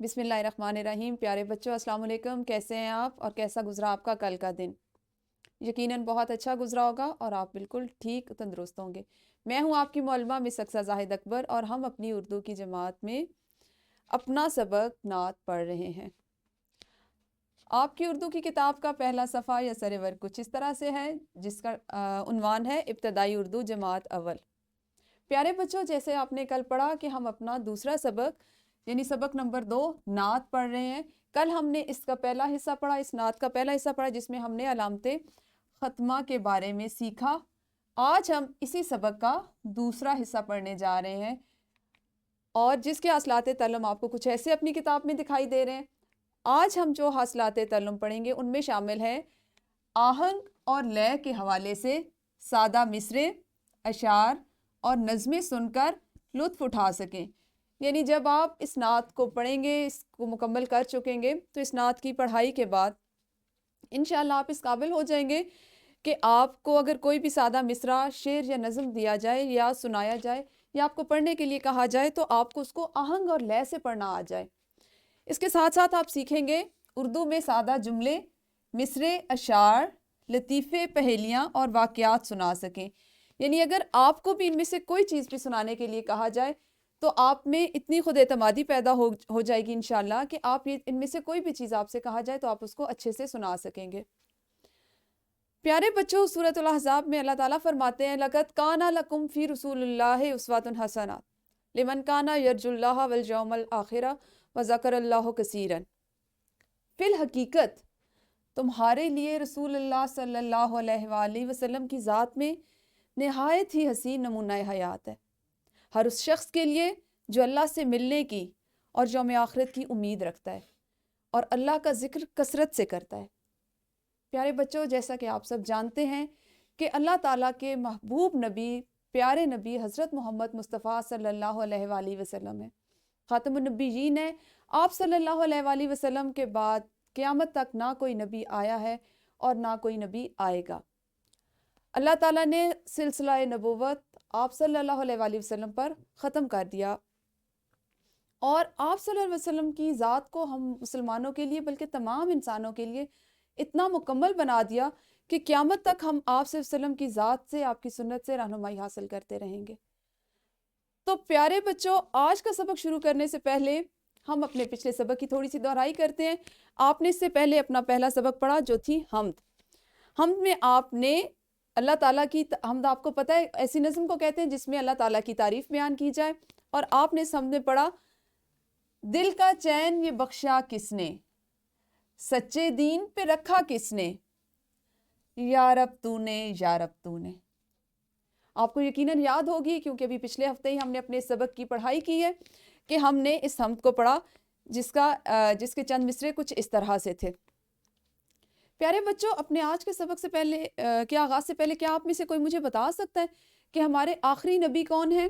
بسم اللہ الرحمن الرحیم۔ پیارے بچوں السلام علیکم، کیسے ہیں آپ اور کیسا گزرا آپ کا کل کا دن؟ یقیناً بہت اچھا گزرا ہوگا اور آپ بالکل ٹھیک تندرست ہوں گے۔ میں ہوں آپ کی معلمہ مس اقصیٰ زاہد اکبر اور ہم اپنی اردو کی جماعت میں اپنا سبق نعت پڑھ رہے ہیں۔ آپ کی اردو کی کتاب کا پہلا صفحہ یا سرورق کچھ اس طرح سے ہے، جس کا عنوان ہے ابتدائی اردو جماعت اول۔ پیارے بچوں، جیسے آپ نے کل پڑھا کہ ہم اپنا دوسرا سبق یعنی سبق نمبر 2 نعت پڑھ رہے ہیں۔ کل ہم نے اس کا پہلا حصہ پڑھا، اس نعت کا پہلا حصہ پڑھا، جس میں ہم نے علامت ختمہ کے بارے میں سیکھا۔ آج ہم اسی سبق کا دوسرا حصہ پڑھنے جا رہے ہیں اور جس کے حاصلات تعلم آپ کو کچھ ایسے اپنی کتاب میں دکھائی دے رہے ہیں۔ آج ہم جو حاصلات تعلم پڑھیں گے ان میں شامل ہے آہنگ اور لے کے حوالے سے سادہ مصرے، اشعار اور نظمیں سن کر لطف اٹھا سکیں۔ یعنی جب آپ اس نعت کو پڑھیں گے، اس کو مکمل کر چکیں گے، تو اس نعت کی پڑھائی کے بعد انشاءاللہ آپ اس قابل ہو جائیں گے کہ آپ کو اگر کوئی بھی سادہ مصرع، شعر یا نظم دیا جائے یا سنایا جائے یا آپ کو پڑھنے کے لیے کہا جائے تو آپ کو اس کو آہنگ اور لے سے پڑھنا آ جائے۔ اس کے ساتھ ساتھ آپ سیکھیں گے اردو میں سادہ جملے، مصرے، اشعار، لطیفے، پہیلیاں اور واقعات سنا سکیں۔ یعنی اگر آپ کو بھی ان میں سے کوئی چیز بھی سنانے کے لیے کہا جائے تو آپ میں اتنی خود اعتمادی پیدا ہو جائے گی انشاءاللہ کہ آپ ان میں سے کوئی بھی چیز آپ سے کہا جائے تو آپ اس کو اچھے سے سنا سکیں گے۔ پیارے بچوں، سورۃ الاحزاب میں اللہ تعالیٰ فرماتے ہیں لَقَدْ كَانَ لَكُمْ فِي رَسُولِ اللَّهِ أُسْوَةٌ حَسَنَةٌ لِمَنْ كَانَ يَرْجُو اللَّهَ وَالْيَوْمَ الْآخِرَ وَذَكَرَ اللَّهَ كَثِيرًا۔ فی الحقیقت تمہارے لیے رسول اللہ صلی اللہ علیہ وآلہ وسلم کی ذات میں نہایت ہی حسین نمونہ حیات ہے، ہر اس شخص کے لیے جو اللہ سے ملنے کی اور یوم آخرت کی امید رکھتا ہے اور اللہ کا ذکر کثرت سے کرتا ہے۔ پیارے بچوں، جیسا کہ آپ سب جانتے ہیں کہ اللہ تعالیٰ کے محبوب نبی، پیارے نبی حضرت محمد مصطفیٰ صلی اللہ علیہ وآلہ وسلم ہے، خاتم النبیین ہے۔ آپ صلی اللہ علیہ وآلہ وسلم کے بعد قیامت تک نہ کوئی نبی آیا ہے اور نہ کوئی نبی آئے گا۔ اللہ تعالیٰ نے سلسلہ نبوت آپ صلی اللہ علیہ وآلہ وسلم پر ختم کر دیا اور آپ صلی اللہ علیہ وسلم کی ذات کو ہم مسلمانوں کے لیے بلکہ تمام انسانوں کے لیے اتنا مکمل بنا دیا کہ قیامت تک ہم آپ صلی اللہ علیہ وسلم کی ذات سے، آپ کی سنت سے رہنمائی حاصل کرتے رہیں گے۔ تو پیارے بچوں، آج کا سبق شروع کرنے سے پہلے ہم اپنے پچھلے سبق کی تھوڑی سی دہرائی کرتے ہیں۔ آپ نے اس سے پہلے اپنا پہلا سبق پڑھا جو تھی حمد۔ حمد میں آپ نے اللہ تعالیٰ کی حمد، آپ کو پتہ ہے ایسی نظم کو کہتے ہیں جس میں اللہ تعالیٰ کی تعریف بیان کی جائے، اور آپ نے اس حمد میں پڑھا دل کا چین یہ بخشا کس نے، سچے دین پہ رکھا کس نے، یا رب تو نے، یا رب تو نے۔ آپ کو یقیناً یاد ہوگی کیونکہ ابھی پچھلے ہفتے ہی ہم نے اپنے سبق کی پڑھائی کی ہے کہ ہم نے اس حمد کو پڑھا جس کے چند مصرے کچھ اس طرح سے تھے۔ پیارے بچوں، اپنے آج کے سبق سے پہلے آغاز سے پہلے کیا آپ میں سے کوئی مجھے بتا سکتا ہے کہ ہمارے آخری نبی کون ہیں؟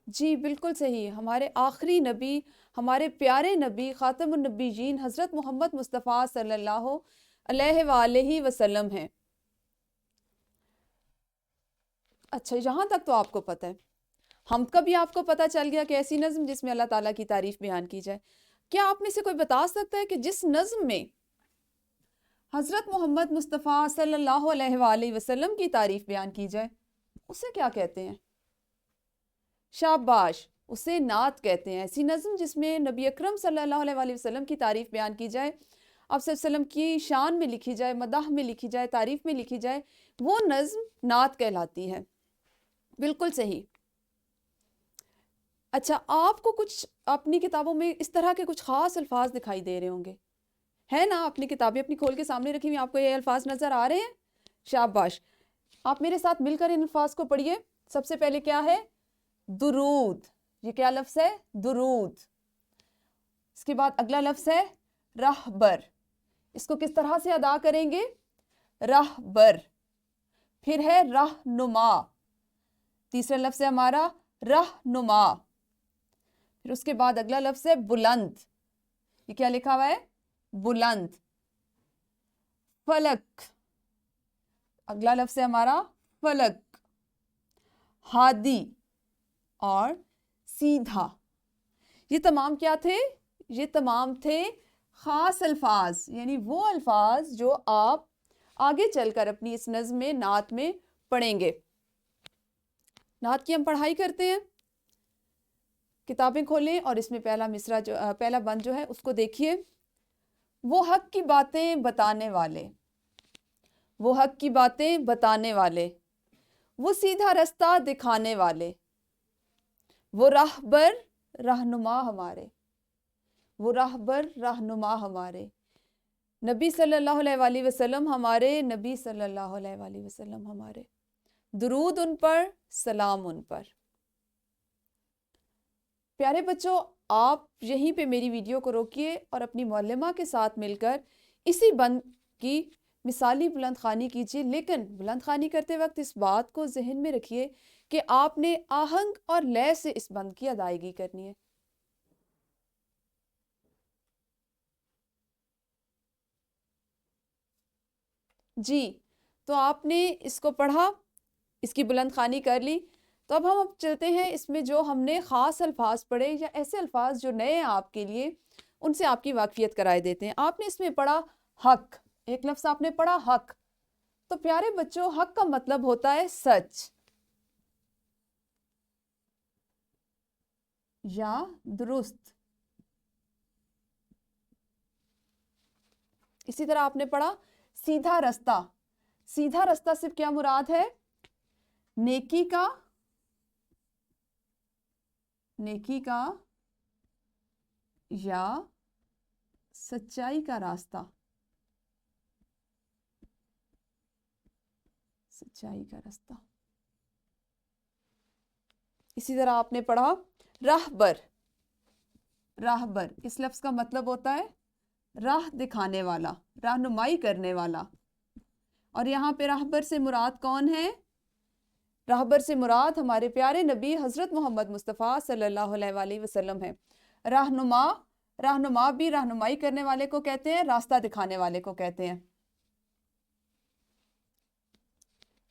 جی بالکل صحیح، ہمارے آخری نبی، ہمارے پیارے نبی خاتم النبیین حضرت محمد مصطفیٰ صلی اللہ علیہ وآلہ وسلم ہیں۔ اچھا، یہاں تک تو آپ کو پتہ ہے۔ حمد کا بھی آپ کو پتہ چل گیا کہ ایسی نظم جس میں اللہ تعالیٰ کی تعریف بیان کی جائے۔ کیا آپ میں سے کوئی بتا سکتا ہے کہ جس نظم میں حضرت محمد مصطفیٰ صلی اللہ علیہ وآلہ وسلم کی تعریف بیان کی جائے اسے کیا کہتے ہیں؟ شاباش، اسے نعت کہتے ہیں۔ ایسی نظم جس میں نبی اکرم صلی اللہ علیہ وآلہ وسلم کی تعریف بیان کی جائے، آپ صلی اللہ علیہ وسلم کی شان میں لکھی جائے، مدح میں لکھی جائے، تعریف میں لکھی جائے، وہ نظم نعت کہلاتی ہے۔ بالکل صحیح۔ اچھا، آپ کو کچھ اپنی کتابوں میں اس طرح کے کچھ خاص الفاظ دکھائی دے رہے ہوں گے، ہے نا؟ اپنی کتابیں اپنی کھول کے سامنے رکھی ہوئی، آپ کو یہ الفاظ نظر آ رہے ہیں؟ شاباش، آپ میرے ساتھ مل کر ان الفاظ کو پڑھیے۔ سب سے پہلے کیا ہے؟ درود۔ یہ کیا لفظ ہے؟ درود۔ اس کے بعد اگلا لفظ ہے رہبر۔ اس کو کس طرح سے ادا کریں گے؟ رہبر۔ پھر ہے رہنما۔ تیسرا لفظ ہے ہمارا رہنما۔ پھر اس کے بعد اگلا لفظ ہے بلند۔ یہ کیا لکھا ہوا ہے؟ بلند۔ فلک۔ اگلا لفظ ہے ہمارا فلک۔ ہادی اور سیدھا۔ یہ تمام کیا تھے؟ یہ تمام تھے خاص الفاظ، یعنی وہ الفاظ جو آپ آگے چل کر اپنی اس نظم میں نعت میں پڑھیں گے۔ نعت کی ہم پڑھائی کرتے ہیں، کتابیں کھولیں اور اس میں پہلا مصرع پہلا بند جو ہے اس کو دیکھیے۔ وہ حق کی باتیں بتانے والے، وہ حق کی باتیں بتانے والے، وہ سیدھا رستہ دکھانے والے، وہ راہبر رہنما ہمارے، وہ راہبر رہنما ہمارے، نبی صلی اللہ علیہ وآلہ وسلم ہمارے، نبی صلی اللہ علیہ وآلہ وسلم ہمارے، درود ان پر، سلام ان پر۔ پیارے بچوں، آپ یہیں پہ میری ویڈیو کو روکیے اور اپنی معلمہ کے ساتھ مل کر اسی بند کی مثالی بلند خوانی کیجیے، لیکن بلند خوانی کرتے وقت اس بات کو ذہن میں رکھیے کہ آپ نے آہنگ اور لے سے اس بند کی ادائیگی کرنی ہے۔ جی، تو آپ نے اس کو پڑھا، اس کی بلند خوانی کر لی، تو اب ہم چلتے ہیں اس میں جو ہم نے خاص الفاظ پڑھے یا ایسے الفاظ جو نئے ہیں آپ کے لیے، ان سے آپ کی واقفیت کرائے دیتے ہیں۔ آپ نے اس میں پڑھا حق، ایک لفظ آپ نے پڑھا حق، تو پیارے بچوں حق کا مطلب ہوتا ہے سچ یا درست۔ اسی طرح آپ نے پڑھا سیدھا رستہ، سیدھا رستہ سے کیا مراد ہے؟ نیکی کا، نیکی کا یا سچائی کا راستہ، سچائی کا راستہ۔ اسی طرح آپ نے پڑھا راہبر، راہبر اس لفظ کا مطلب ہوتا ہے راہ دکھانے والا، رہنمائی کرنے والا، اور یہاں پہ راہبر سے مراد کون ہے؟ راہبر سے مراد ہمارے پیارے نبی حضرت محمد مصطفیٰ صلی اللہ علیہ وآلہ وسلم ہے۔ رہنما، رہنما بھی رہنمائی کرنے والے کو کہتے ہیں، راستہ دکھانے والے کو کہتے ہیں۔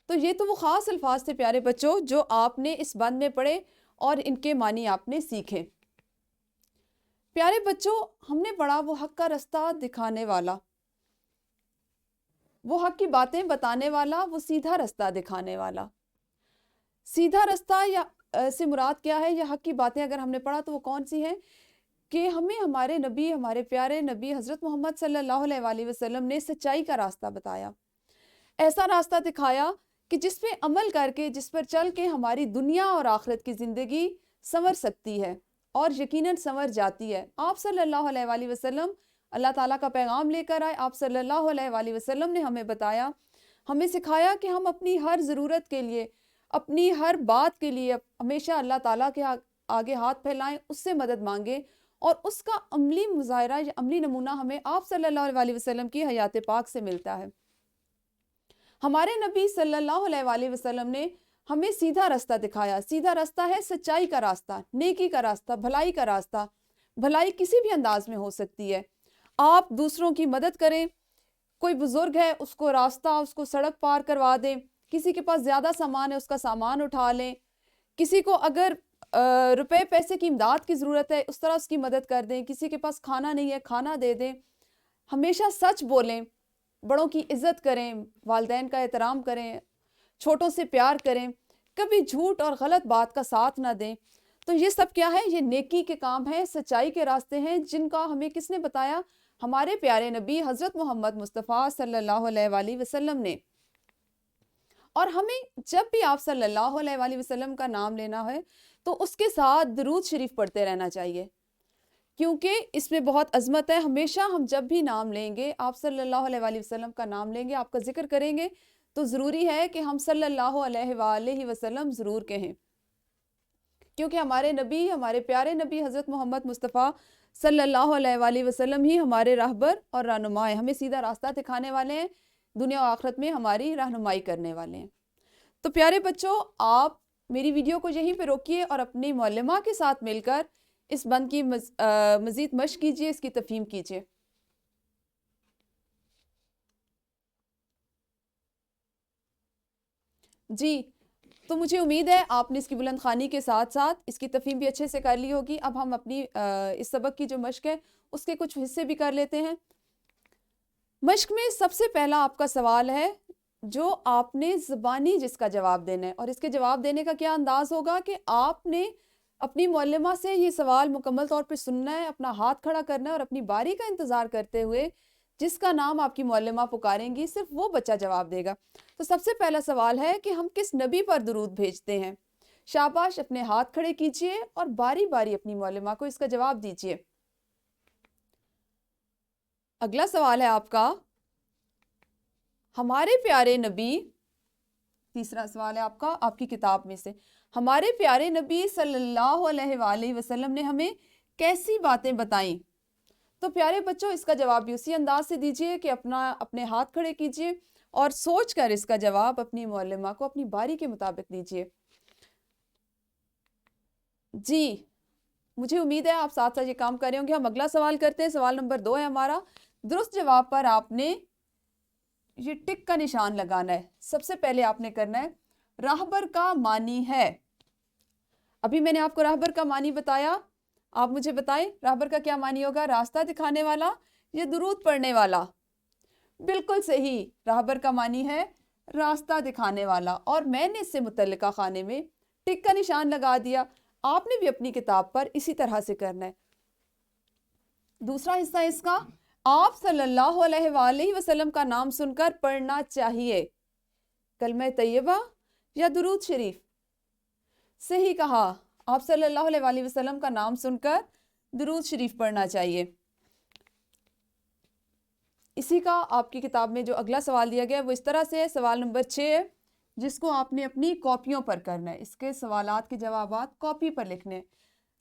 تو یہ تو وہ خاص الفاظ تھے پیارے بچوں جو آپ نے اس بند میں پڑھے اور ان کے معنی آپ نے سیکھے۔ پیارے بچوں، ہم نے پڑھا وہ حق کا راستہ دکھانے والا، وہ حق کی باتیں بتانے والا، وہ سیدھا رستہ دکھانے والا۔ سیدھا رستہ یا سے مراد کیا ہے؟ یا حق کی باتیں اگر ہم نے پڑھا تو وہ کون سی ہیں؟ کہ ہمیں ہمارے نبی، ہمارے پیارے نبی حضرت محمد صلی اللہ علیہ وآلہ وسلم نے سچائی کا راستہ بتایا، ایسا راستہ دکھایا کہ جس پہ عمل کر کے، جس پر چل کے ہماری دنیا اور آخرت کی زندگی سنور سکتی ہے اور یقیناً سنور جاتی ہے۔ آپ صلی اللہ علیہ وآلہ وسلم اللہ تعالیٰ کا پیغام لے کر آئے، آپ صلی اللہ علیہ وآلہ وسلم نے ہمیں بتایا، ہمیں سکھایا کہ ہم اپنی ہر ضرورت کے لیے، اپنی ہر بات کے لیے ہمیشہ اللہ تعالیٰ کے آگے ہاتھ پھیلائیں، اس سے مدد مانگیں، اور اس کا عملی مظاہرہ یا عملی نمونہ ہمیں آپ صلی اللہ علیہ وسلم کی حیات پاک سے ملتا ہے۔ ہمارے نبی صلی اللہ علیہ وآلہ وسلم نے ہمیں سیدھا راستہ دکھایا۔ سیدھا راستہ ہے سچائی کا راستہ، نیکی کا راستہ، بھلائی کا راستہ۔ بھلائی کسی بھی انداز میں ہو سکتی ہے۔ آپ دوسروں کی مدد کریں، کوئی بزرگ ہے اس کو راستہ، اس کو سڑک پار کروا دیں، کسی کے پاس زیادہ سامان ہے اس کا سامان اٹھا لیں، کسی کو اگر روپے پیسے کی امداد کی ضرورت ہے اس طرح اس کی مدد کر دیں، کسی کے پاس کھانا نہیں ہے کھانا دے دیں۔ ہمیشہ سچ بولیں، بڑوں کی عزت کریں، والدین کا احترام کریں، چھوٹوں سے پیار کریں، کبھی جھوٹ اور غلط بات کا ساتھ نہ دیں۔ تو یہ سب کیا ہے؟ یہ نیکی کے کام ہیں، سچائی کے راستے ہیں، جن کا ہمیں کس نے بتایا؟ ہمارے پیارے نبی حضرت محمد مصطفیٰ صلی اللہ علیہ وآلہ وسلم نے۔ اور ہمیں جب بھی آپ صلی اللہ علیہ وآلہ وسلم کا نام لینا ہے تو اس کے ساتھ درود شریف پڑھتے رہنا چاہیے، کیونکہ اس میں بہت عظمت ہے۔ ہمیشہ ہم جب بھی نام لیں گے، آپ صلی اللہ علیہ وآلہ وسلم کا نام لیں گے، آپ کا ذکر کریں گے، تو ضروری ہے کہ ہم صلی اللہ علیہ وآلہ وسلم ضرور کہیں، کیونکہ ہمارے نبی، ہمارے پیارے نبی حضرت محمد مصطفیٰ صلی اللہ علیہ وآلہ وسلم ہی ہمارے راہبر اور رہنما ہیں، ہمیں سیدھا راستہ دکھانے والے ہیں، دنیا و آخرت میں ہماری رہنمائی کرنے والے ہیں۔ تو پیارے بچوں، آپ میری ویڈیو کو یہیں پہ روکیے اور اپنی معلمہ کے ساتھ مل کر اس بند کی مزید مشق کیجیے، اس کی تفہیم کیجیے۔ جی، تو مجھے امید ہے آپ نے اس کی بلند خوانی کے ساتھ ساتھ اس کی تفہیم بھی اچھے سے کر لی ہوگی. اب ہم اپنی اس سبق کی جو مشق ہے اس کے کچھ حصے بھی کر لیتے ہیں. مشق میں سب سے پہلا آپ کا سوال ہے جو آپ نے زبانی جس کا جواب دینا ہے, اور اس کے جواب دینے کا کیا انداز ہوگا کہ آپ نے اپنی معلمہ سے یہ سوال مکمل طور پہ سننا ہے, اپنا ہاتھ کھڑا کرنا ہے اور اپنی باری کا انتظار کرتے ہوئے جس کا نام آپ کی معلمہ پکاریں گی صرف وہ بچہ جواب دے گا. تو سب سے پہلا سوال ہے کہ ہم کس نبی پر درود بھیجتے ہیں؟ شاباش, اپنے ہاتھ کھڑے کیجئے اور باری باری اپنی معلمہ کو اس کا جواب دیجئے. اگلا سوال ہے آپ کا, ہمارے پیارے نبی, تیسرا سوال ہے آپ کا آپ کی کتاب میں سے, ہمارے پیارے نبی صلی اللہ علیہ وآلہ وسلم نے ہمیں کیسی باتیں بتائیں؟ تو پیارے بچوں اس کا جواب بھی اسی انداز سے دیجئے کہ اپنے ہاتھ کھڑے کیجئے اور سوچ کر اس کا جواب اپنی معلمہ کو اپنی باری کے مطابق دیجئے. جی مجھے امید ہے آپ ساتھ ساتھ یہ کام کر رہے ہوں گے. ہم اگلا سوال کرتے ہیں. سوال نمبر 2 ہے ہمارا. درست جواب پر آپ نے یہ ٹک کا نشان لگانا ہے. سب سے پہلے آپ نے کرنا ہے راہبر کا معنی ہے. ابھی میں نے آپ کو راہبر کا معنی بتایا, آپ مجھے بتائیں راہبر کا کیا معنی ہوگا؟ راستہ دکھانے والا یا درود پڑھنے والا؟ بالکل صحیح, راہبر کا معنی ہے راستہ دکھانے والا, اور میں نے اس سے متعلقہ خانے میں ٹک کا نشان لگا دیا. آپ نے بھی اپنی کتاب پر اسی طرح سے کرنا ہے. دوسرا حصہ اس کا, آپ صلی اللہ علیہ وآلہ وسلم کا نام سن کر پڑھنا چاہیے. کلمہ طیبہ یا درود شریف؟ صحیح کہا, آپ صلی اللہ علیہ وآلہ وسلم کا نام سن کر درود شریف پڑھنا چاہیے. اسی کا آپ کی کتاب میں جو اگلا سوال دیا گیا ہے وہ اس طرح سے ہے. سوال نمبر 6 ہے جس کو آپ نے اپنی کاپیوں پر کرنا ہے. اس کے سوالات کے جوابات کاپی پر لکھنے ہیں.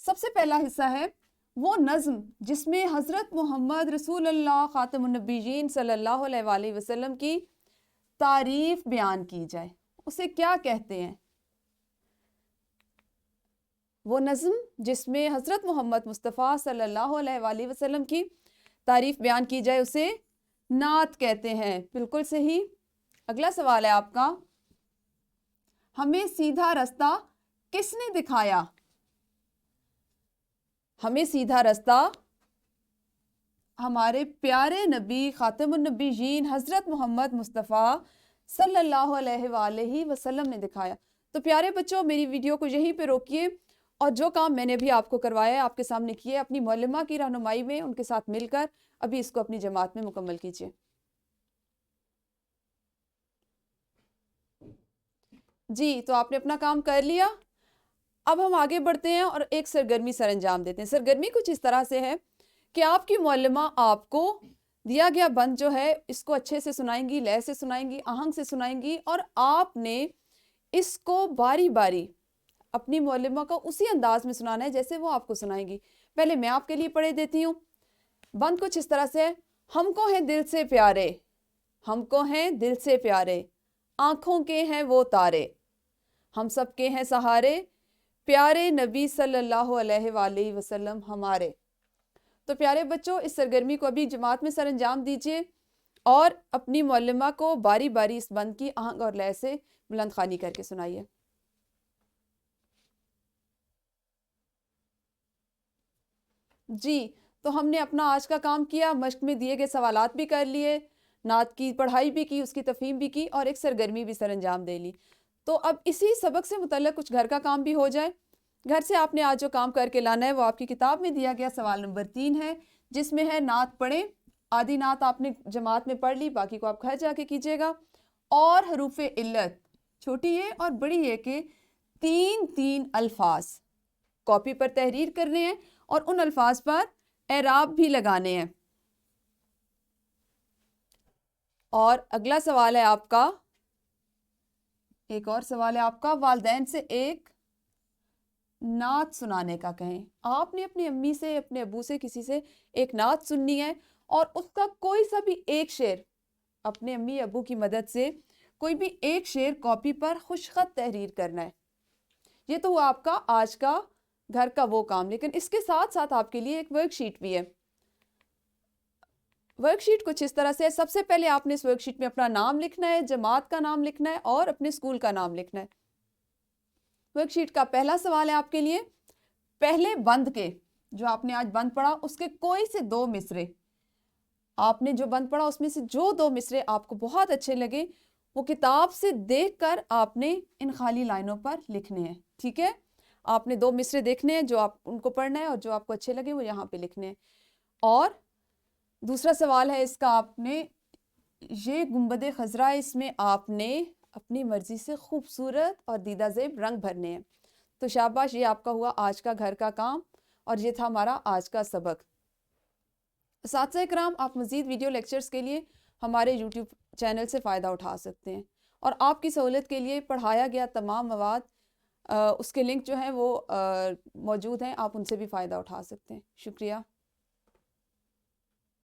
سب سے پہلا حصہ ہے وہ نظم جس میں حضرت محمد رسول اللہ خاتم النبیین صلی اللہ علیہ وآلہ وسلم کی تعریف بیان کی جائے, اسے کیا کہتے ہیں؟ وہ نظم جس میں حضرت محمد مصطفیٰ صلی اللہ علیہ وآلہ وسلم کی تعریف بیان کی جائے اسے نعت کہتے ہیں. بالکل صحیح. اگلا سوال ہے آپ کا, ہمیں سیدھا رستہ کس نے دکھایا؟ ہمیں سیدھا رستہ ہمارے پیارے نبی خاتم النبیین حضرت محمد مصطفیٰ صلی اللہ علیہ وآلہ وسلم نے دکھایا. تو پیارے بچوں میری ویڈیو کو یہیں پہ روکیے اور جو کام میں نے بھی آپ کو کروایا ہے آپ کے سامنے کیے, اپنی معلمہ کی رہنمائی میں ان کے ساتھ مل کر ابھی اس کو اپنی جماعت میں مکمل کیجیے. جی تو آپ نے اپنا کام کر لیا. اب ہم آگے بڑھتے ہیں اور ایک سرگرمی سر انجام دیتے ہیں. سرگرمی کچھ اس طرح سے ہے کہ آپ کی معلمہ آپ کو دیا گیا بند جو ہے اس کو اچھے سے سنائیں گی, لے سے سنائیں گی, آہنگ سے سنائیں گی, اور آپ نے اس کو باری باری اپنی معلمہ کو اسی انداز میں سنانا ہے جیسے وہ آپ کو سنائیں گی. پہلے میں آپ کے لیے پڑھے دیتی ہوں. بند کچھ اس طرح سے ہے, ہم کو ہیں دل سے پیارے, ہم کو ہیں دل سے پیارے, آنکھوں کے ہیں وہ تارے, ہم سب کے ہیں سہارے, پیارے نبی صلی اللہ علیہ وآلہ وسلم ہمارے. تو پیارے بچوں اس سرگرمی کو ابھی جماعت میں سر انجام دیجئے اور اپنی معلمہ کو باری باری اس بند کی آہنگ اور لے سے بلند خوانی کر کے سنائیے. جی تو ہم نے اپنا آج کا کام کیا, مشق میں دیے گئے سوالات بھی کر لیے, نعت کی پڑھائی بھی کی, اس کی تفہیم بھی کی, اور ایک سرگرمی بھی سر انجام دے لی. تو اب اسی سبق سے متعلق کچھ گھر کا کام بھی ہو جائے. گھر سے آپ نے آج جو کام کر کے لانا ہے وہ آپ کی کتاب میں دیا گیا سوال نمبر 3 ہے جس میں ہے نعت پڑھیں. آدھی نعت آپ نے جماعت میں پڑھ لی, باقی کو آپ گھر جا کے کیجیے گا. اور حروف علت چھوٹی ہے اور بڑی ہے کہ 3 الفاظ کاپی پر تحریر کرنے ہیں اور ان الفاظ پر اعراب بھی لگانے ہیں. اور اگلا سوال ہے آپ کا, ایک اور سوال ہے آپ کا, والدین سے ایک نعت سنانے کا کہیں. آپ نے اپنی امی سے, اپنے ابو سے, کسی سے ایک نعت سننی ہے اور اس کا کوئی سا بھی ایک شعر اپنے امی ابو کی مدد سے کوئی بھی ایک شعر کاپی پر خوشخط تحریر کرنا ہے. یہ تو ہوا آپ کا آج کا گھر کا وہ کام. لیکن اس کے ساتھ ساتھ آپ کے لیے ایک ورک شیٹ بھی ہے. ورک شیٹ کچھ اس طرح سے ہے. سب سے پہلے آپ نے اس ورک شیٹ میں اپنا نام لکھنا ہے, جماعت کا نام لکھنا ہے اور اپنے اسکول کا نام لکھنا ہے. ورک شیٹ کا پہلا سوال ہے آپ کے لیے، پہلے بند کے جو آپ نے آج بند پڑھا اس کے کوئی سے 2 مصرے، آپ نے جو بند پڑھا اس میں سے جو 2 مصرے آپ کو بہت اچھے لگے وہ کتاب سے دیکھ کر آپ نے ان خالی لائنوں پر لکھنے ہیں، ٹھیک ہے؟ آپ نے 2 مصرے دیکھنے ہیں جو آپ ان کو پڑھنا ہے اور جو آپ کو اچھے لگے وہ یہاں پہ لکھنے ہیں۔ اور دوسرا سوال ہے اس کا، آپ نے یہ گنبد خضرا، اس میں آپ نے اپنی مرضی سے خوبصورت اور دیدہ زیب رنگ بھرنے ہیں۔ تو شاباش، یہ آپ کا ہوا آج کا گھر کا کام اور یہ تھا ہمارا آج کا سبق۔ اساتذہ اکرام، آپ مزید ویڈیو لیکچرز کے لیے ہمارے یوٹیوب چینل سے فائدہ اٹھا سکتے ہیں، اور آپ کی سہولت کے لیے پڑھایا گیا تمام مواد اس کے لنک جو ہیں وہ موجود ہیں، آپ ان سے بھی فائدہ اٹھا سکتے ہیں۔ شکریہ۔